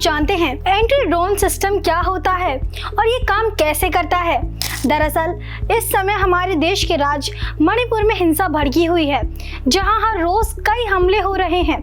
जानते हैं anti drone system क्या होता है और ये काम कैसे करता है? दरअसल इस समय हमारे देश के राज्य मणिपुर में हिंसा भड़की हुई है, जहां हर रोज कई हमले हो रहे हैं।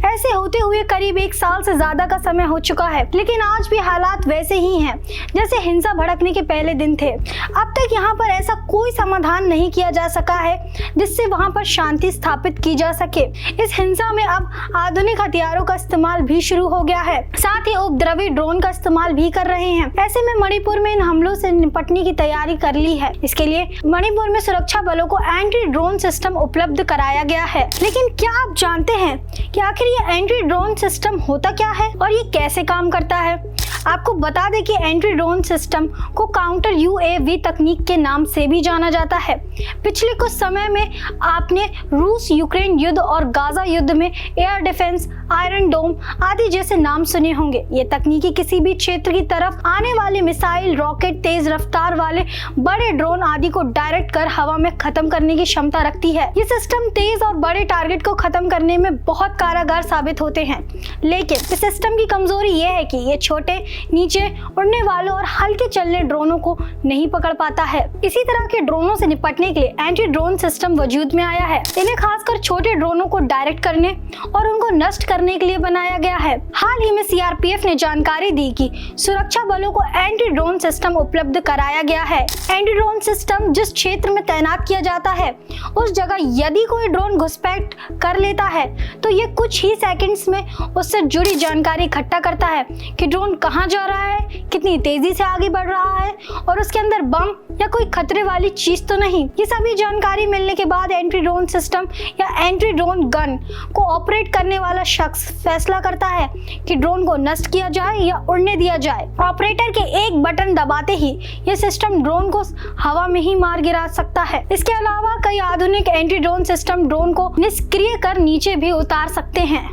ऐसे होते हुए करीब 1 साल से ज्यादा का समय हो चुका है, लेकिन आज भी हालात वैसे ही हैं जैसे हिंसा भड़कने के पहले दिन थे। अब तक यहां पर ऐसा कोई समाधान नहीं किया जा सका है जिससे वहां पर शांति स्थापित की जा सके। इस हिंसा में अब आधुनिक हथियारों का इस्तेमाल भी शुरू हो गया है, साथ ही उपद्रवी ड्रोन का इस्तेमाल भी कर रहे हैं। ऐसे में मणिपुर में इन हमलों से निपटने की तैयारी कर ली है। इसके लिए मणिपुर में सुरक्षा बलों को एंटी ड्रोन सिस्टम उपलब्ध कराया गया है। लेकिन क्या आप जानते हैं कि आखिर ये एंटी ड्रोन सिस्टम होता क्या है और ये कैसे काम करता है? आपको बता दें कि एंटी ड्रोन सिस्टम को काउंटर यूएवी तकनीक के नाम से भी जाना जाता है। पिछले कुछ समय में आपने रूस यूक्रेन युद्ध और गाजा युद्ध में एयर डिफेंस, आयरन डोम आदि जैसे नाम सुने होंगे। ये तकनीकी किसी भी क्षेत्र की तरफ आने वाले मिसाइल, रॉकेट, तेज रफ्तार वाले बड़े ड्रोन आदि को डायरेक्ट कर हवा में खत्म करने की क्षमता रखती है। ये सिस्टम तेज और बड़े टारगेट को खत्म करने में बहुत कारगर साबित होते हैं, लेकिन इस सिस्टम की कमजोरी ये है कि ये छोटे, नीचे उड़ने वालों और हल्के चलने ड्रोनों को नहीं पकड़ पाता है। इसी तरह के ड्रोनों से निपटने के लिए एंटी ड्रोन सिस्टम वजूद में आया है। इन्हें खासकर छोटे ड्रोनों को डायरेक्ट करने और उनको नष्ट करने के लिए बनाया गया है। हाल ही में सीआरपीएफ ने जानकारी दी कि सुरक्षा बलों को एंटी ड्रोन सिस्टम उपलब्ध कराया गया है। एंटी ड्रोन सिस्टम जिस क्षेत्र में तैनात किया जाता है उस जगह यदि कोई ड्रोन घुसपैठ कर लेता है तो ये कुछ ही सेकंड्स में उससे जुड़ी जानकारी इकट्ठा करता है कि ड्रोन कहाँ जा रहा है, कितनी तेजी से आगे बढ़ रहा है और उसके अंदर बम या कोई खतरे वाली चीज तो नहीं। ये सभी जानकारी मिलने के बाद एंटी ड्रोन सिस्टम या एंटी ड्रोन गन को ऑपरेट करने वाला शख्स फैसला करता है कि ड्रोन को नष्ट किया जाए या उड़ने दिया जाए। ऑपरेटर के एक बटन दबाते ही ये सिस्टम ड्रोन को हवा में ही मार गिरा सकता है। इसके अलावा कई आधुनिक एंटी ड्रोन सिस्टम ड्रोन को निष्क्रिय कर नीचे भी उतार सकते हैं।